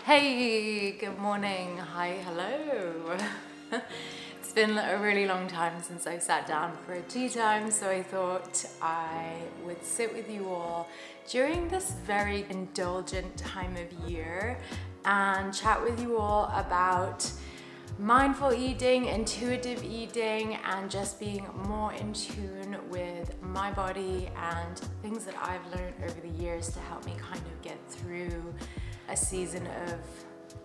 Hey, good morning. Hi, hello. It's been a really long time since I sat down for a tea time, so I thought I would sit with you all during this very indulgent time of year and chat with you all about mindful eating, intuitive eating, and just being more in tune with my body and things that I've learned over the years to help me kind of get through a season of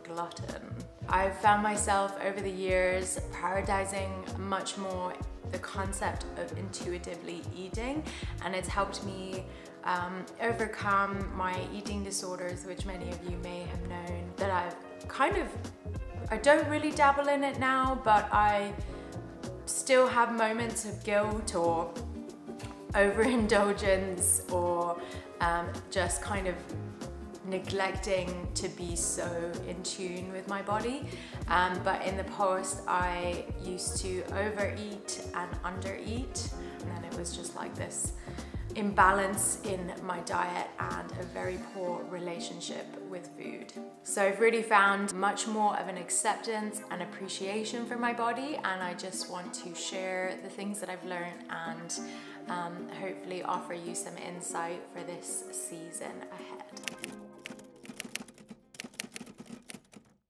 glutton. I've found myself over the years prioritizing much more the concept of intuitively eating, and it's helped me overcome my eating disorders, which many of you may have known that I don't really dabble in it now, but I still have moments of guilt or overindulgence or just kind of neglecting to be so in tune with my body. But in the past, I used to overeat and undereat, and then it was just like this imbalance in my diet and a very poor relationship with food. So I've really found much more of an acceptance and appreciation for my body, and I just want to share the things that I've learned and hopefully offer you some insight for this season ahead.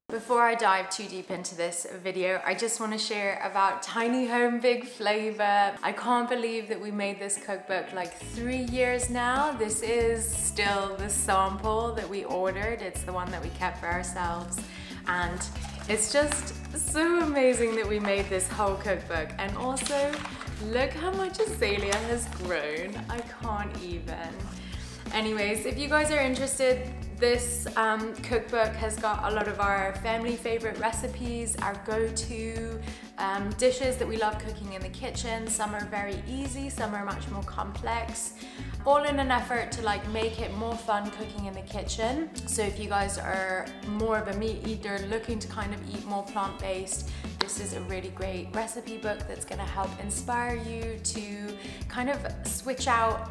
Before I dive too deep into this video, I just want to share about Tiny Home Big Flavor. I can't believe that we made this cookbook like 3 years now. This is still the sample that we ordered. It's the one that we kept for ourselves. And it's just so amazing that we made this whole cookbook. And also, look how much Azalea has grown. I can't even. Anyways, if you guys are interested, this cookbook has got a lot of our family favorite recipes, our go-to dishes that we love cooking in the kitchen. Some are very easy, some are much more complex, all in an effort to like make it more fun cooking in the kitchen. So if you guys are more of a meat eater looking to kind of eat more plant-based, this is a really great recipe book that's gonna help inspire you to kind of switch out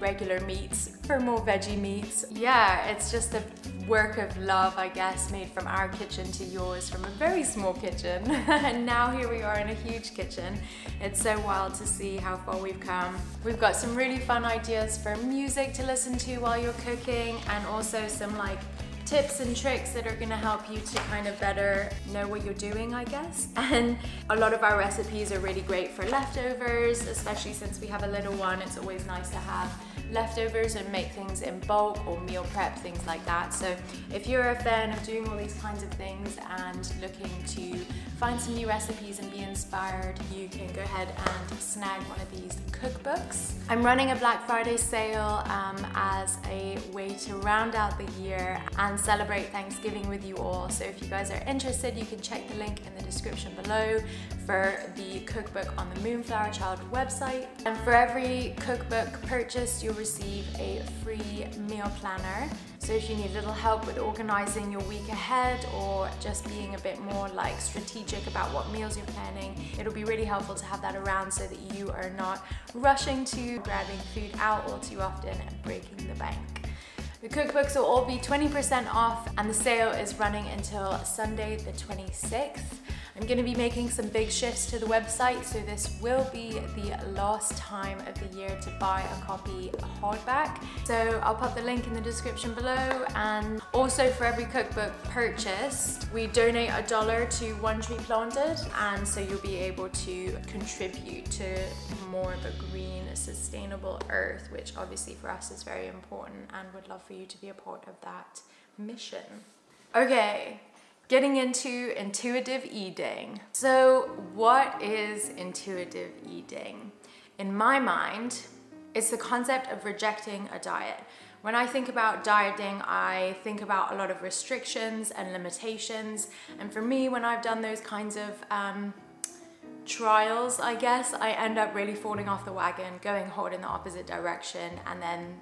regular meats for more veggie meats. Yeah, it's just a work of love, I guess, made from our kitchen to yours, from a very small kitchen. And now here we are in a huge kitchen. It's so wild to see how far we've come. We've got some really fun ideas for music to listen to while you're cooking, and also some like tips and tricks that are gonna help you to kind of better know what you're doing, I guess. And a lot of our recipes are really great for leftovers, especially since we have a little one. It's always nice to have leftovers and make things in bulk or meal prep, things like that. So if you're a fan of doing all these kinds of things and looking to find some new recipes and be inspired, you can go ahead and snag one of these cookbooks. I'm running a Black Friday sale as a way to round out the year and celebrate Thanksgiving with you all. So if you guys are interested, you can check the link in the description below for the cookbook on the Moonflower Child website. And for every cookbook purchased, you'll receive a free meal planner. So if you need a little help with organizing your week ahead or just being a bit more like strategic about what meals you're planning, it'll be really helpful to have that around so that you are not rushing to grabbing food out all too often and breaking the bank. The cookbooks will all be 20% off, and the sale is running until Sunday the 26th. I'm going to be making some big shifts to the website, so this will be the last time of the year to buy a copy hardback. So I'll pop the link in the description below, and also for every cookbook purchased, we donate $1 to One Tree Planted, and so you'll be able to contribute to more of a green, sustainable earth, which obviously for us is very important, and would love for you to be a part of that mission. Okay. Getting into intuitive eating. So what is intuitive eating? In my mind, it's the concept of rejecting a diet. When I think about dieting, I think about a lot of restrictions and limitations. And for me, when I've done those kinds of trials, I guess, I end up really falling off the wagon, going hard in the opposite direction, and then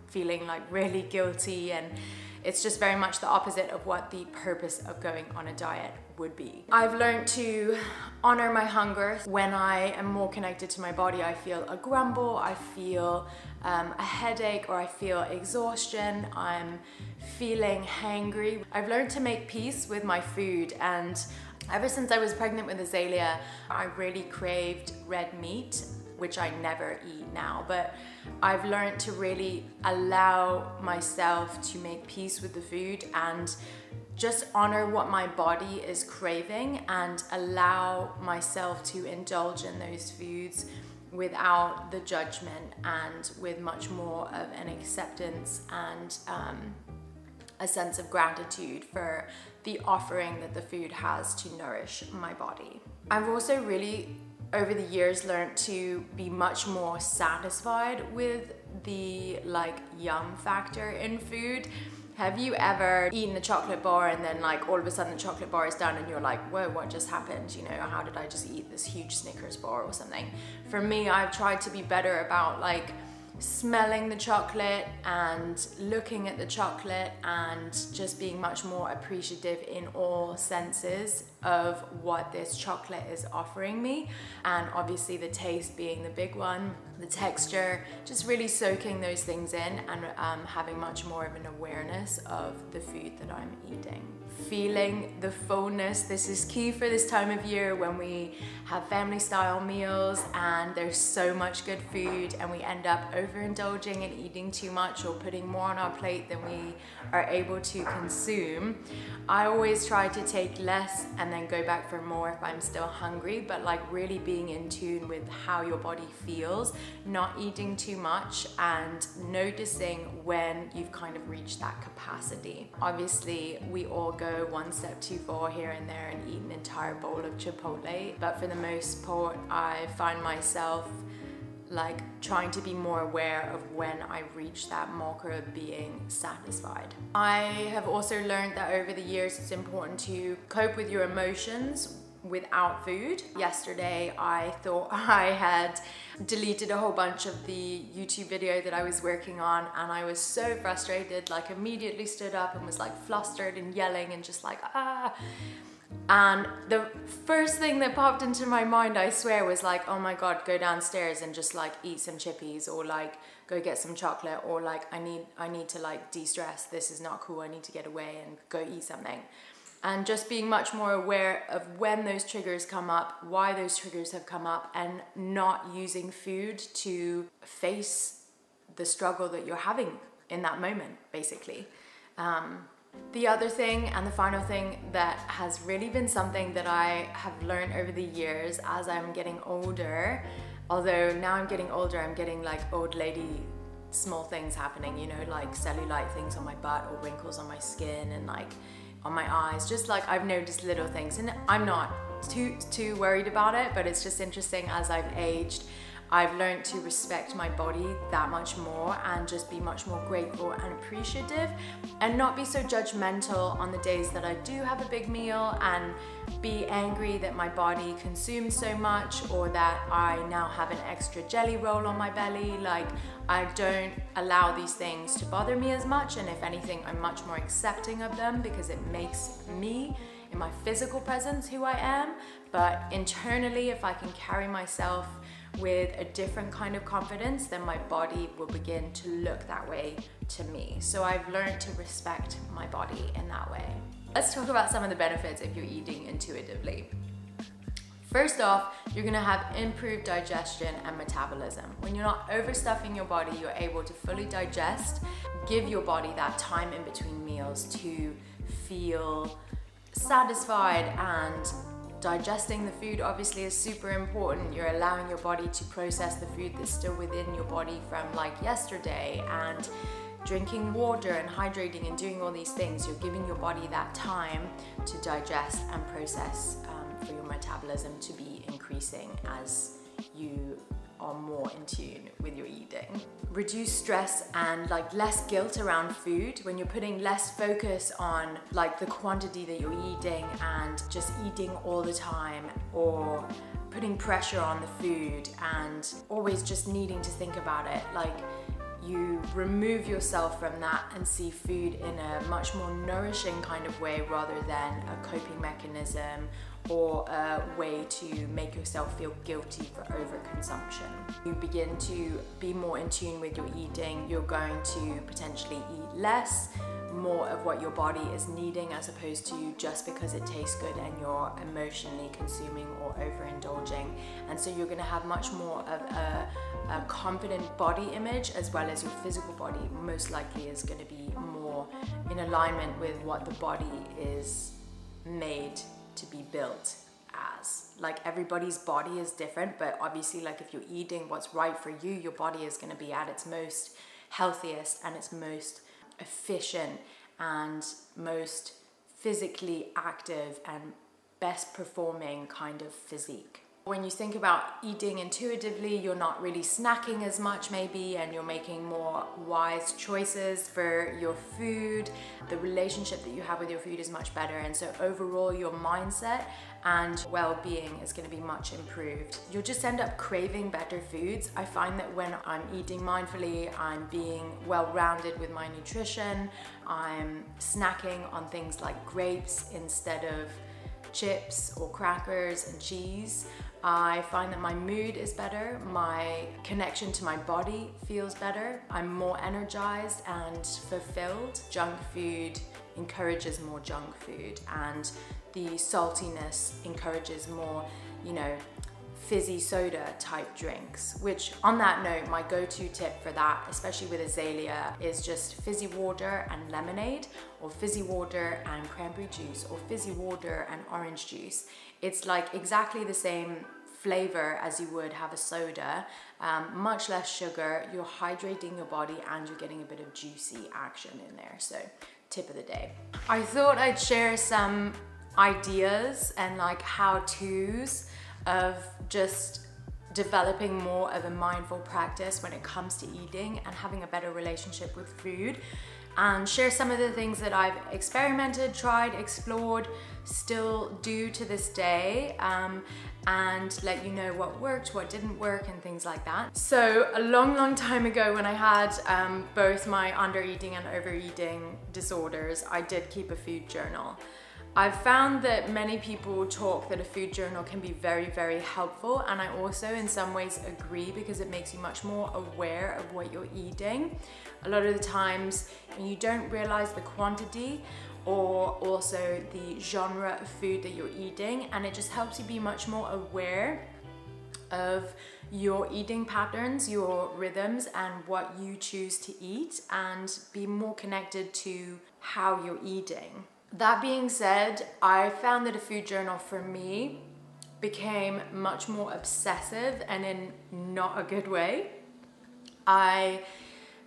feeling like really guilty, and it's just very much the opposite of what the purpose of going on a diet would be. I've learned to honor my hunger. When I am more connected to my body, I feel a grumble, I feel a headache or I feel exhaustion, I'm feeling hangry. I've learned to make peace with my food, and ever since I was pregnant with Azalea, I really craved red meat, which I never eat now, but I've learned to really allow myself to make peace with the food and just honor what my body is craving and allow myself to indulge in those foods without the judgment and with much more of an acceptance and a sense of gratitude for the offering that the food has to nourish my body. I've also really, over the years, learned to be much more satisfied with the yum factor in food. Have you ever eaten a chocolate bar and then all of a sudden the chocolate bar is done and you're like, whoa, what just happened? You know, how did I just eat this huge Snickers bar or something? For me, I've tried to be better about smelling the chocolate and looking at the chocolate and just being much more appreciative in all senses of what this chocolate is offering me, and obviously the taste being the big one, the texture, just really soaking those things in and having much more of an awareness of the food that I'm eating. Feeling the fullness, this is key for this time of year when we have family style meals and there's so much good food and we end up overindulging and eating too much or putting more on our plate than we are able to consume. I always try to take less and then go back for more if I'm still hungry, but really being in tune with how your body feels, not eating too much and noticing when you've kind of reached that capacity. Obviously, we all go one step too far here and there and eat an entire bowl of Chipotle, but for the most part, I find myself trying to be more aware of when I reach that marker of being satisfied. I have also learned that over the years it's important to cope with your emotions without food. Yesterday I thought I had deleted a whole bunch of the YouTube video that I was working on, and I was so frustrated, immediately stood up and was flustered and yelling and just ah. And the first thing that popped into my mind, I swear, was oh my God, go downstairs and just eat some chippies, or go get some chocolate, or I need to de-stress. This is not cool. I need to get away and go eat something. And just being much more aware of when those triggers come up, why those triggers have come up, and not using food to face the struggle that you're having in that moment, basically. The other thing, and the final thing, that has really been something that I have learned over the years as I'm getting older, although now I'm getting older, I'm getting old lady small things happening, you know, cellulite things on my butt or wrinkles on my skin and on my eyes, just I've noticed little things, and I'm not too worried about it, but it's just interesting. As I've aged, I've learned to respect my body that much more and just be much more grateful and appreciative, and not be so judgmental on the days that I do have a big meal and be angry that my body consumes so much, or that I now have an extra jelly roll on my belly. I don't allow these things to bother me as much, and if anything, I'm much more accepting of them because it makes me, in my physical presence, who I am. But internally, if I can carry myself with a different kind of confidence, then my body will begin to look that way to me. So I've learned to respect my body in that way. Let's talk about some of the benefits if you're eating intuitively. First off, you're gonna have improved digestion and metabolism. When you're not overstuffing your body, you're able to fully digest, give your body that time in between meals to feel satisfied, and digesting the food obviously is super important. You're allowing your body to process the food that's still within your body from yesterday, and drinking water and hydrating and doing all these things. You're giving your body that time to digest and process for your metabolism to be increasing as you are more in tune with your eating. Reduce stress and less guilt around food when you're putting less focus on the quantity that you're eating and just eating all the time, or putting pressure on the food and always just needing to think about it. you remove yourself from that and see food in a much more nourishing kind of way rather than a coping mechanism or a way to make yourself feel guilty for overconsumption. You begin to be more in tune with your eating. You're going to potentially eat less, more of what your body is needing, as opposed to just because it tastes good and you're emotionally consuming or overindulging. And so you're going to have much more of a confident body image, as well as your physical body most likely is going to be more in alignment with what the body is made to be built as. Like, everybody's body is different, but obviously, like, if you're eating what's right for you, your body is going to be at its most healthiest and its most efficient and most physically active and best performing kind of physique. When you think about eating intuitively, you're not really snacking as much maybe, and you're making more wise choices for your food. The relationship that you have with your food is much better, and so overall your mindset and well-being is going to be much improved. You'll just end up craving better foods. I find that when I'm eating mindfully, I'm being well-rounded with my nutrition. I'm snacking on things like grapes instead of chips or crackers and cheese. I find that my mood is better, my connection to my body feels better, I'm more energized and fulfilled. Junk food encourages more junk food, and the saltiness encourages more, you know, fizzy soda type drinks, which, on that note, my go-to tip for that, especially with azalea, is just fizzy water and lemonade, or fizzy water and cranberry juice, or fizzy water and orange juice. It's like exactly the same flavor as you would have a soda, much less sugar. You're hydrating your body and you're getting a bit of juicy action in there. So, tip of the day. I thought I'd share some ideas and like how-tos of just developing more of a mindful practice when it comes to eating and having a better relationship with food, and share some of the things that I've experimented, tried, explored, still do to this day, and let you know what worked, what didn't work, and things like that. So a long time ago, when I had both my undereating and overeating disorders, I did keep a food journal. I've found that many people talk that a food journal can be very helpful, and I also in some ways agree, because it makes you much more aware of what you're eating. A lot of the times you don't realize the quantity or also the genre of food that you're eating, and it just helps you be much more aware of your eating patterns, your rhythms, and what you choose to eat, and be more connected to how you're eating. That being said, I found that a food journal for me became much more obsessive, and in not a good way. I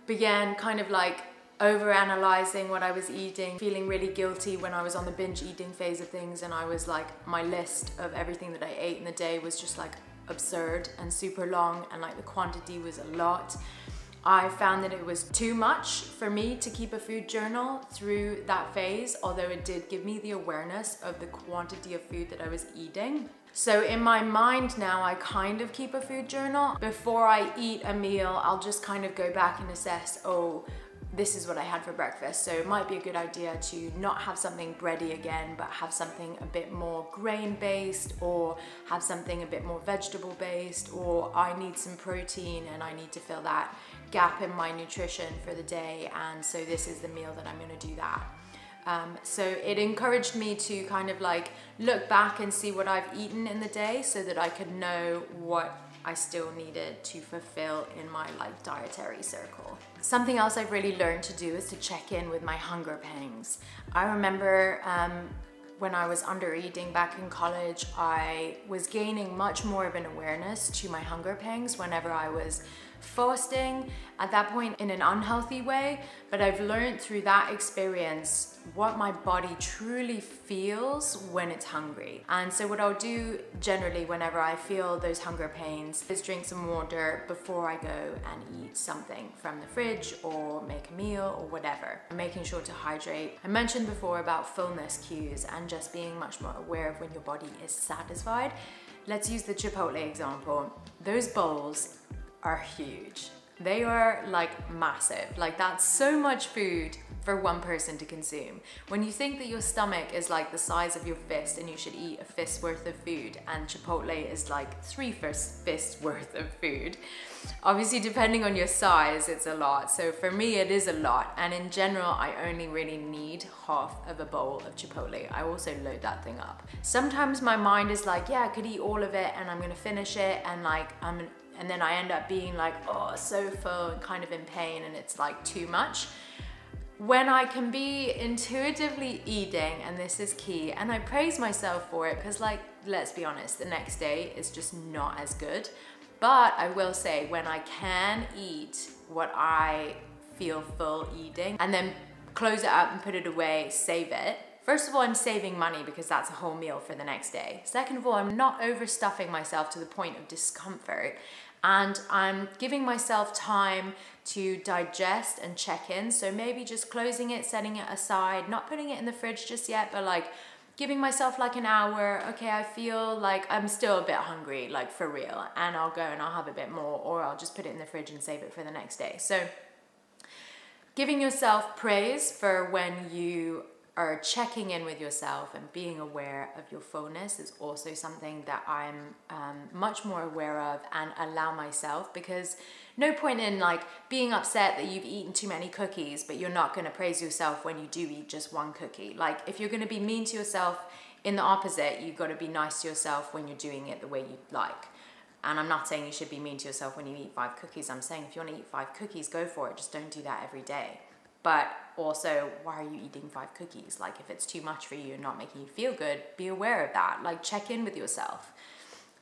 began kind of like over-analyzing what I was eating, feeling really guilty when I was on the binge eating phase of things, and I was like, my list of everything that I ate in the day was just like absurd and super long, and like the quantity was a lot. I found that it was too much for me to keep a food journal through that phase, although it did give me the awareness of the quantity of food that I was eating. So in my mind now, I kind of keep a food journal. Before I eat a meal, I'll just kind of go back and assess, oh, this is what I had for breakfast. So it might be a good idea to not have something bready again, but have something a bit more grain-based, or have something a bit more vegetable-based, or I need some protein and I need to fill that gap in my nutrition for the day, and so this is the meal that I'm gonna do that. So it encouraged me to kind of like look back and see what I've eaten in the day, so that I could know what I still needed to fulfill in my like dietary circle. Something else I've really learned to do is to check in with my hunger pangs. I remember when I was under eating back in college, I was gaining much more of an awareness to my hunger pangs whenever I was fasting, at that point in an unhealthy way, but I've learned through that experience what my body truly feels when it's hungry. And so what I'll do generally whenever I feel those hunger pains is drink some water before I go and eat something from the fridge or make a meal or whatever. I'm making sure to hydrate. I mentioned before about fullness cues and just being much more aware of when your body is satisfied. Let's use the Chipotle example. Those bowls are huge. They are like massive. Like that's so much food for one person to consume. When you think that your stomach is like the size of your fist and you should eat a fist's worth of food, and Chipotle is like 3 fists worth of food. Obviously, depending on your size, it's a lot. So for me, it is a lot. And in general, I only really need half of a bowl of Chipotle. I also load that thing up. Sometimes my mind is like, yeah, I could eat all of it and I'm gonna finish it, and like and then I end up being like, oh, so full and kind of in pain, and it's like too much. When I can be intuitively eating, and this is key, and I praise myself for it, because like, let's be honest, the next day is just not as good. But I will say, when I can eat what I feel full eating, and then close it up and put it away, save it. First of all, I'm saving money because that's a whole meal for the next day. Second of all, I'm not overstuffing myself to the point of discomfort. And I'm giving myself time to digest and check in. So maybe just closing it, setting it aside, not putting it in the fridge just yet, but like giving myself like an hour. Okay, I feel like I'm still a bit hungry, like for real. And I'll go and I'll have a bit more, or I'll just put it in the fridge and save it for the next day. So giving yourself praise for when you are checking in with yourself and being aware of your fullness is also something that I'm much more aware of and allow myself, because no point in like being upset that you've eaten too many cookies, but you're not going to praise yourself when you do eat just one cookie. Like if you're going to be mean to yourself in the opposite, you've got to be nice to yourself when you're doing it the way you like. And I'm not saying you should be mean to yourself when you eat 5 cookies. I'm saying if you want to eat 5 cookies, go for it. Just don't do that every day. But also, why are you eating 5 cookies? Like if it's too much for you and not making you feel good, be aware of that. Like check in with yourself.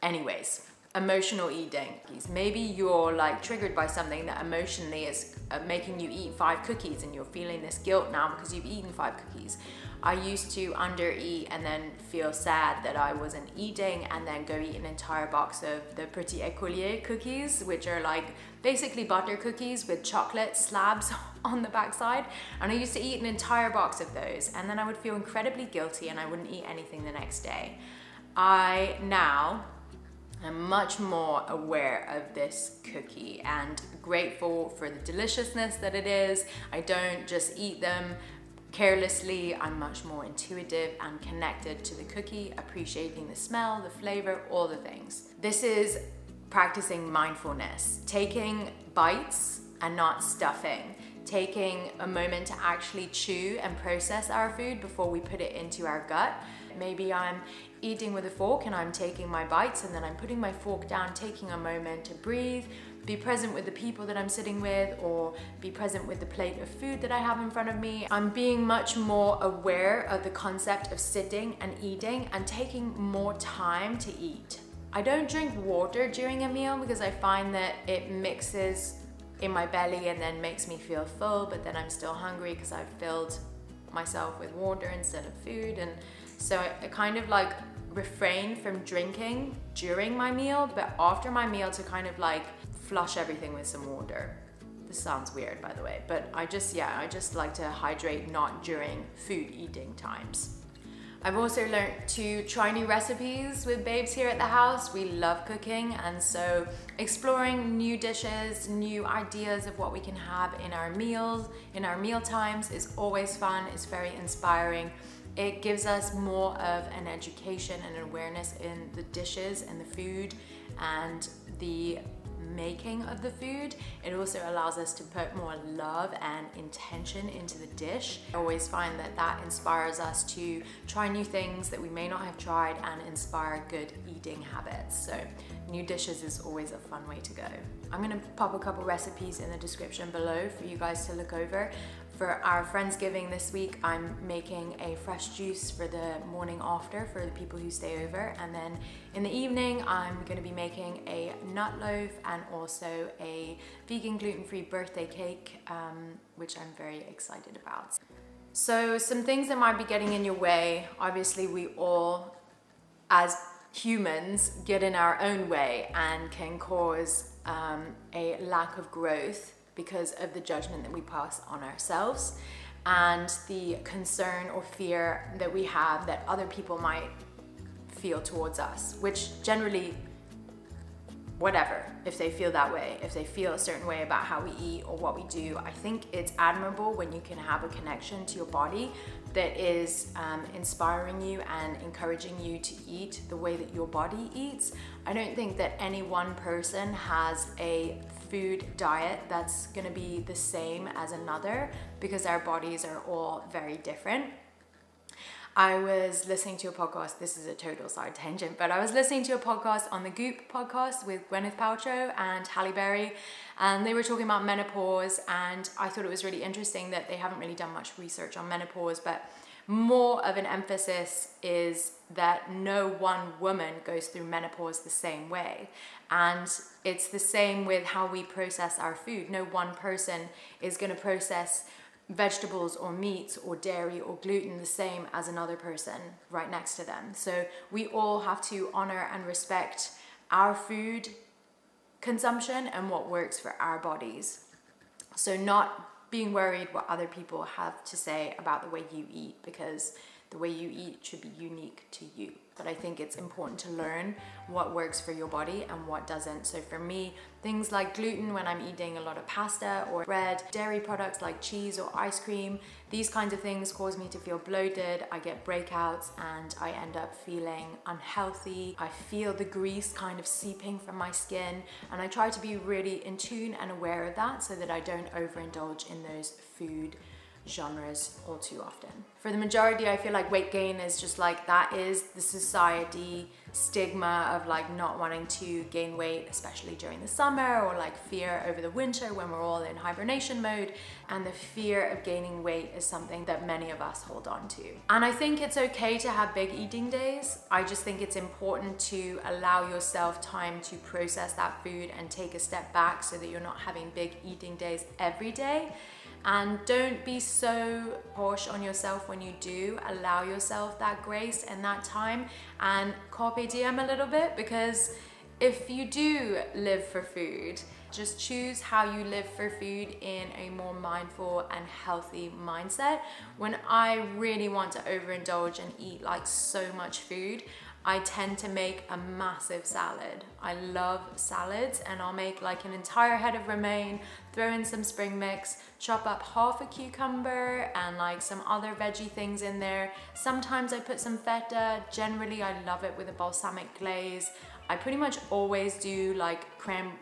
Anyways, emotional eating. Maybe you're like triggered by something that emotionally is making you eat 5 cookies, and you're feeling this guilt now because you've eaten 5 cookies. I used to under-eat and then feel sad that I wasn't eating, and then go eat an entire box of the Petit Écolier cookies, which are like basically butter cookies with chocolate slabs on the backside. And I used to eat an entire box of those, and then I would feel incredibly guilty and I wouldn't eat anything the next day. I now am much more aware of this cookie and grateful for the deliciousness that it is. I don't just eat them carelessly. I'm much more intuitive and connected to the cookie, appreciating the smell, the flavor, all the things. This is practicing mindfulness, taking bites and not stuffing, taking a moment to actually chew and process our food before we put it into our gut. Maybe I'm eating with a fork and I'm taking my bites, and then I'm putting my fork down, taking a moment to breathe, be present with the people that I'm sitting with, or be present with the plate of food that I have in front of me. I'm being much more aware of the concept of sitting and eating and taking more time to eat. I don't drink water during a meal because I find that it mixes in my belly and then makes me feel full, but then I'm still hungry because I've filled myself with water instead of food. And so I kind of like refrain from drinking during my meal, but after my meal to kind of like flush everything with some water. This sounds weird, by the way, but I just like to hydrate not during food eating times. I've also learned to try new recipes with babes here at the house. We love cooking, and so exploring new dishes, new ideas of what we can have in our meals, in our meal times is always fun. It's very inspiring. It gives us more of an education and an awareness in the dishes and the food and the making of the food. It also allows us to put more love and intention into the dish. I always find that that inspires us to try new things that we may not have tried and inspire good eating habits. So new dishes is always a fun way to go. I'm gonna pop a couple recipes in the description below for you guys to look over. For our Friendsgiving this week, I'm making a fresh juice for the morning after for the people who stay over. And then in the evening, I'm gonna be making a nut loaf and also a vegan gluten-free birthday cake, which I'm very excited about. So some things that might be getting in your way. Obviously, we all, as humans, get in our own way and can cause a lack of growth because of the judgment that we pass on ourselves and the concern or fear that we have that other people might feel towards us, which generally whatever, if they feel that way, if they feel a certain way about how we eat or what we do. I think it's admirable when you can have a connection to your body that is inspiring you and encouraging you to eat the way that your body eats. I don't think that any one person has a food diet that's gonna be the same as another, because our bodies are all very different. I was listening to a podcast, this is a total side tangent, but I was listening to a podcast on the Goop podcast with Gwyneth Paltrow and Halle Berry, and they were talking about menopause, and I thought it was really interesting that they haven't really done much research on menopause, but more of an emphasis is that no one woman goes through menopause the same way. And it's the same with how we process our food. No one person is going to process vegetables or meats or dairy or gluten the same as another person right next to them. So we all have to honor and respect our food consumption and what works for our bodies. So not being worried what other people have to say about the way you eat, because the way you eat should be unique to you. But I think it's important to learn what works for your body and what doesn't. So for me, things like gluten when I'm eating a lot of pasta or bread, dairy products like cheese or ice cream, these kinds of things cause me to feel bloated. I get breakouts and I end up feeling unhealthy. I feel the grease kind of seeping from my skin, and I try to be really in tune and aware of that so that I don't overindulge in those food genres all too often. For the majority, I feel like weight gain is just like, that is the society stigma of like not wanting to gain weight, especially during the summer, or like fear over the winter when we're all in hibernation mode. And the fear of gaining weight is something that many of us hold on to. And I think it's okay to have big eating days. I just think it's important to allow yourself time to process that food and take a step back so that you're not having big eating days every day. And don't be so harsh on yourself when you do. Allow yourself that grace and that time, and carpe diem a little bit, because if you do live for food, just choose how you live for food in a more mindful and healthy mindset. When I really want to overindulge and eat like so much food, I tend to make a massive salad. I love salads, and I'll make like an entire head of romaine, throw in some spring mix, chop up half a cucumber and like some other veggie things in there. Sometimes I put some feta. Generally, I love it with a balsamic glaze. I pretty much always do like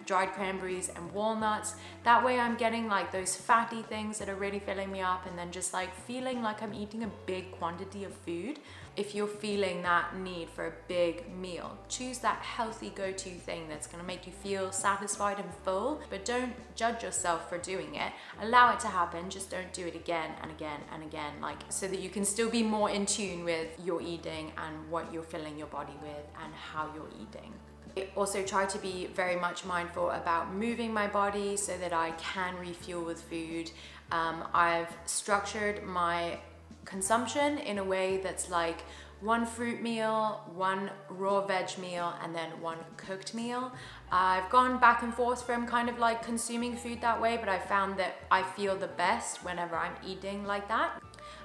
dried cranberries and walnuts. That way I'm getting like those fatty things that are really filling me up, and then just like feeling like I'm eating a big quantity of food. If you're feeling that need for a big meal, choose that healthy go-to thing that's gonna make you feel satisfied and full, but don't judge yourself for doing it. Allow it to happen, just don't do it again and again and again, like, so that you can still be more in tune with your eating and what you're filling your body with and how you're eating. I also try to be very much mindful about moving my body so that I can refuel with food. I've structured my consumption in a way that's like one fruit meal, one raw veg meal, and then one cooked meal. I've gone back and forth from kind of like consuming food that way, but I found that I feel the best whenever I'm eating like that.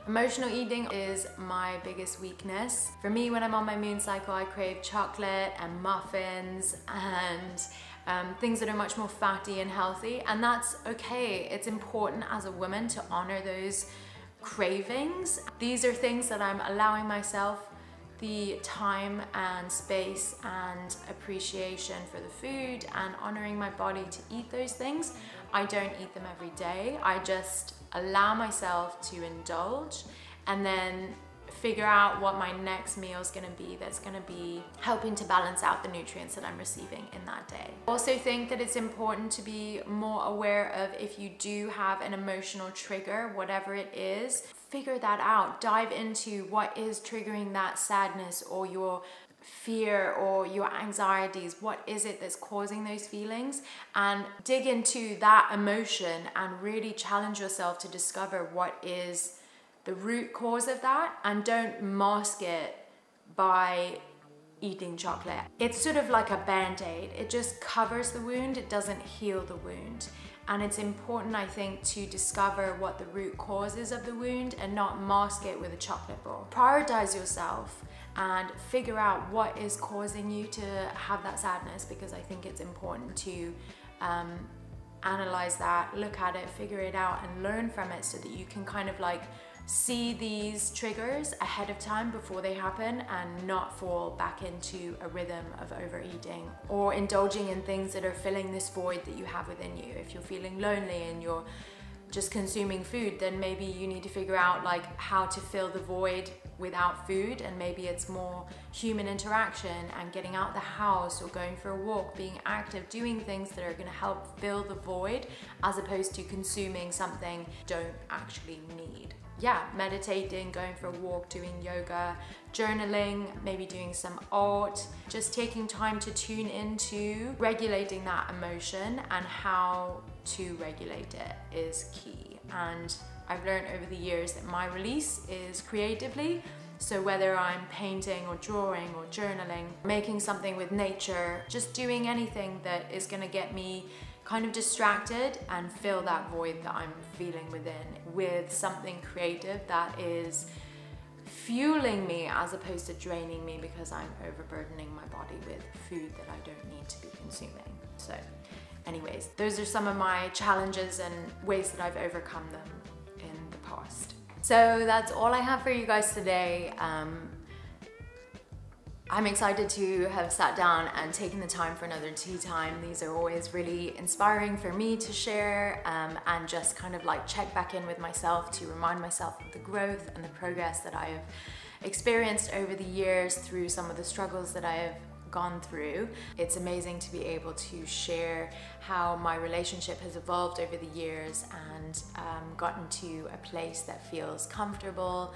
Emotional eating is my biggest weakness. For me, when I'm on my moon cycle, I crave chocolate and muffins and things that are much more fatty and healthy, and that's okay. It's important as a woman to honor those cravings. These are things that I'm allowing myself the time and space and appreciation for the food, and honoring my body to eat those things. I don't eat them every day. I just allow myself to indulge and then figure out what my next meal is going to be that's going to be helping to balance out the nutrients that I'm receiving in that day. I also think that it's important to be more aware of if you do have an emotional trigger, whatever it is, figure that out. Dive into what is triggering that sadness or your fear or your anxieties. What is it that's causing those feelings? And dig into that emotion and really challenge yourself to discover what is the root cause of that, and don't mask it by eating chocolate. It's sort of like a band-aid. It just covers the wound, it doesn't heal the wound. And it's important, I think, to discover what the root cause is of the wound and not mask it with a chocolate bar. Prioritize yourself and figure out what is causing you to have that sadness, because I think it's important to analyze that, look at it, figure it out, and learn from it so that you can kind of like see these triggers ahead of time before they happen and not fall back into a rhythm of overeating or indulging in things that are filling this void that you have within you. If you're feeling lonely and you're just consuming food, then maybe you need to figure out like how to fill the void without food, and maybe it's more human interaction and getting out the house or going for a walk, being active, doing things that are going to help fill the void, as opposed to consuming something you don't actually need. Yeah, meditating, going for a walk, doing yoga, journaling, maybe doing some art, just taking time to tune into regulating that emotion, and how to regulate it is key. And I've learned over the years that my release is creatively. So whether I'm painting or drawing or journaling, making something with nature, just doing anything that is gonna get me kind of distracted and fill that void that I'm feeling within with something creative that is fueling me as opposed to draining me, because I'm overburdening my body with food that I don't need to be consuming. So anyways, those are some of my challenges and ways that I've overcome them in the past. So that's all I have for you guys today. I'm excited to have sat down and taken the time for another tea time. These are always really inspiring for me to share, and just kind of like check back in with myself to remind myself of the growth and the progress that I have experienced over the years through some of the struggles that I have gone through. It's amazing to be able to share how my relationship has evolved over the years and gotten to a place that feels comfortable,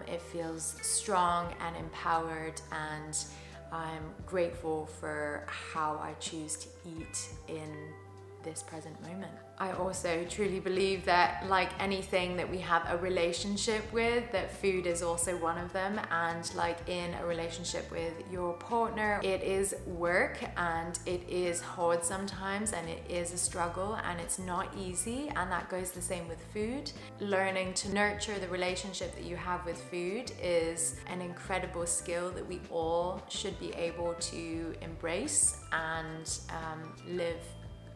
it feels strong and empowered, and I'm grateful for how I choose to eat in this present moment. I also truly believe that, like anything that we have a relationship with, that food is also one of them. And like in a relationship with your partner, it is work and it is hard sometimes, and it is a struggle and it's not easy, and that goes the same with food. Learning to nurture the relationship that you have with food is an incredible skill that we all should be able to embrace and live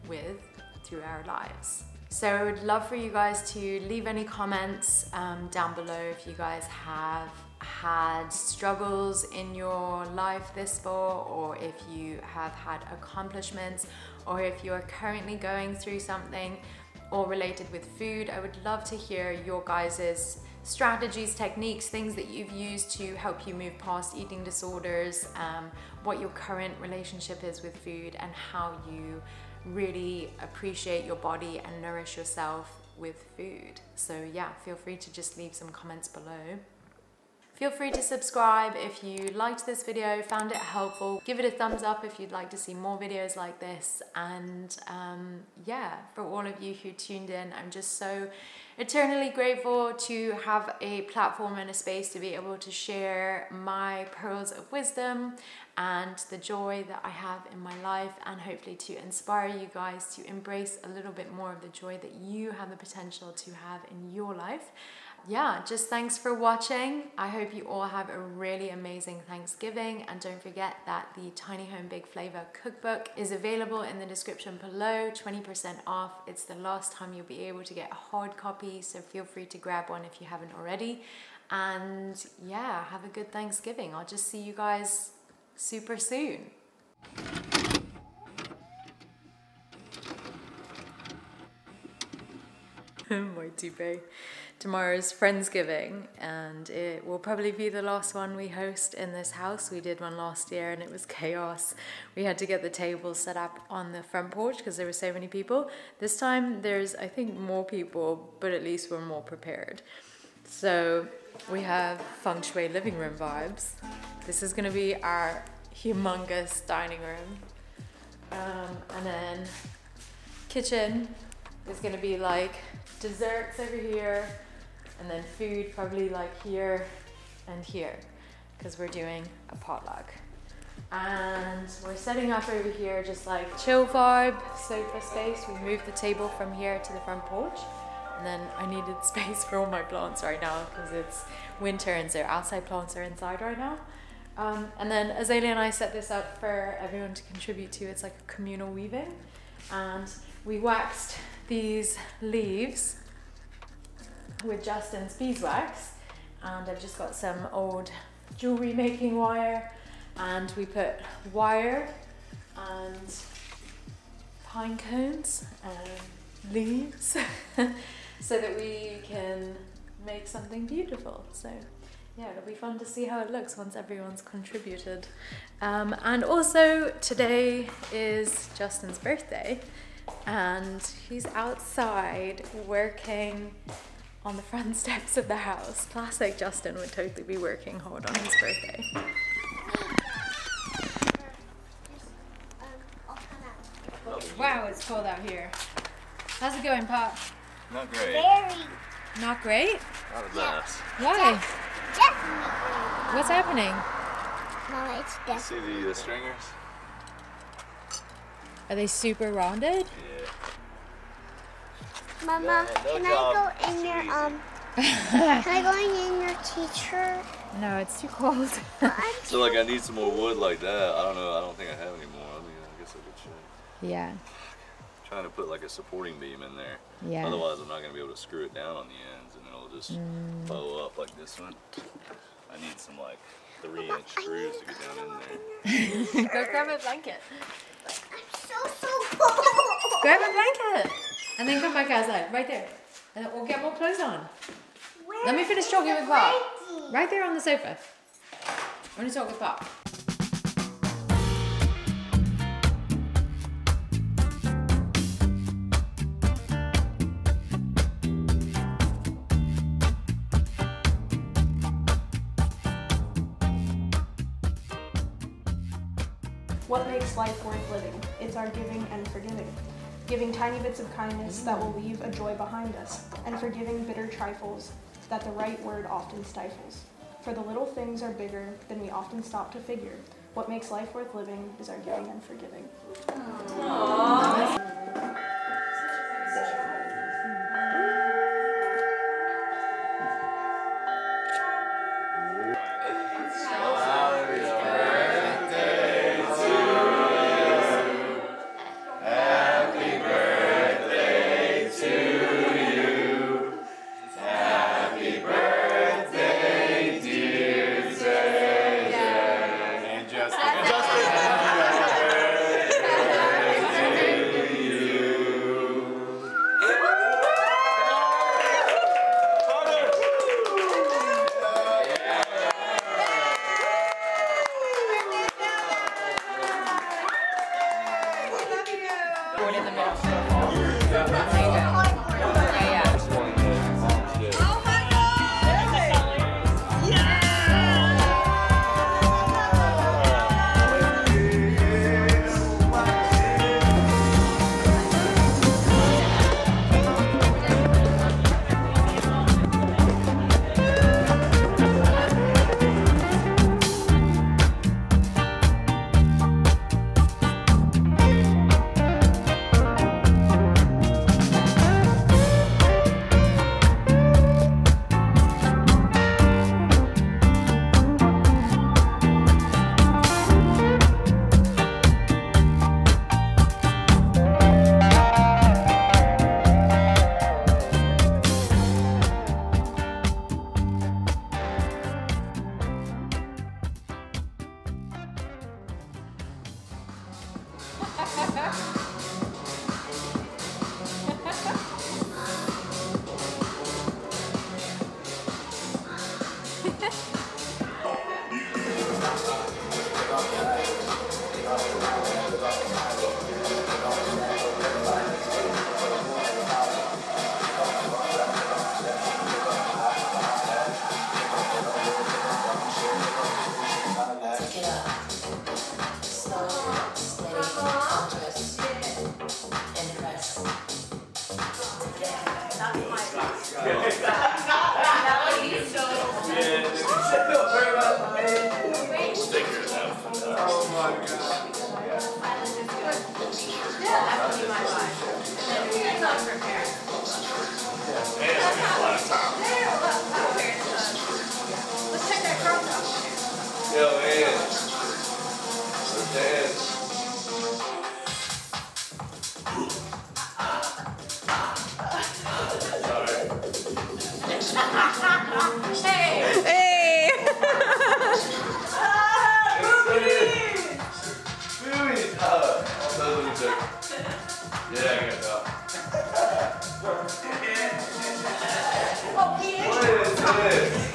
with through our lives. So I would love for you guys to leave any comments down below if you guys have had struggles in your life this far, or if you have had accomplishments, or if you are currently going through something all related with food. I would love to hear your guys' strategies, techniques, things that you've used to help you move past eating disorders, what your current relationship is with food, and how you really appreciate your body and nourish yourself with food. So yeah, feel free to just leave some comments below. Feel free to subscribe if you liked this video, found it helpful. Give it a thumbs up if you'd like to see more videos like this. And yeah, for all of you who tuned in, I'm just so eternally grateful to have a platform and a space to be able to share my pearls of wisdom and the joy that I have in my life, and hopefully to inspire you guys to embrace a little bit more of the joy that you have the potential to have in your life. Yeah, just thanks for watching. I hope you all have a really amazing Thanksgiving, and don't forget that the Tiny Home Big Flavor cookbook is available in the description below, 20% off. It's the last time you'll be able to get a hard copy, so feel free to grab one if you haven't already. And yeah, have a good Thanksgiving. I'll just see you guys super soon. My toupee. Tomorrow's Friendsgiving, and it will probably be the last one we host in this house. We did one last year and it was chaos. We had to get the tables set up on the front porch because there were so many people. This time there's, I think, more people, but at least we're more prepared. So we have feng shui living room vibes. This is gonna be our humongous dining room. And then kitchen is gonna be like desserts over here, and then food probably like here and here, because we're doing a potluck. And we're setting up over here just like chill vibe, sofa space. We moved the table from here to the front porch. And then I needed space for all my plants right now because it's winter and so outside plants are inside right now. And then Azalea and I set this up for everyone to contribute to. It's like a communal weaving. And we waxed these leaves with Justin's beeswax. And I've just got some old jewelry making wire. And we put wire and pine cones and leaves so that we can make something beautiful. So yeah, it'll be fun to see how it looks once everyone's contributed. And also today is Justin's birthday and he's outside working on the front steps of the house. Classic Justin would totally be working hard on his birthday. Wow, it's cold out here. How's it going, Pop? Not great. Very. Not great? Not the best. Why? Definitely. What's happening? Mama, it's definitely. See the stringers? Are they super rounded? Yeah. Mama, No can job. I go in your can I go in your t-shirt? No, it's too cold. So like I need some more wood like that. I don't know. I don't think I have any more. I mean, I guess I could try. Yeah. Trying to put like a supporting beam in there. Yeah. Otherwise, I'm not gonna be able to screw it down on the ends, and it'll just bow up like this one. I need some like 3-inch screws to get down in there. Go grab a blanket. I'm so cold. Grab a blanket. And then come back outside, right there. And we'll get more clothes on. Where Let me finish is talking the with Pop. blankie? Right there on the sofa. I want to talk with Pop. What makes life worth living? It's our giving and forgiving. Giving tiny bits of kindness that will leave a joy behind us, and forgiving bitter trifles that the right word often stifles. For the little things are bigger than we often stop to figure. What makes life worth living is our giving and forgiving. In the middle. There you go. Yeah. Pick it up. Slow, steady, conscious. Yo, man. Dance. Hey! Yeah, I got that. What is this? What is this? Stop it.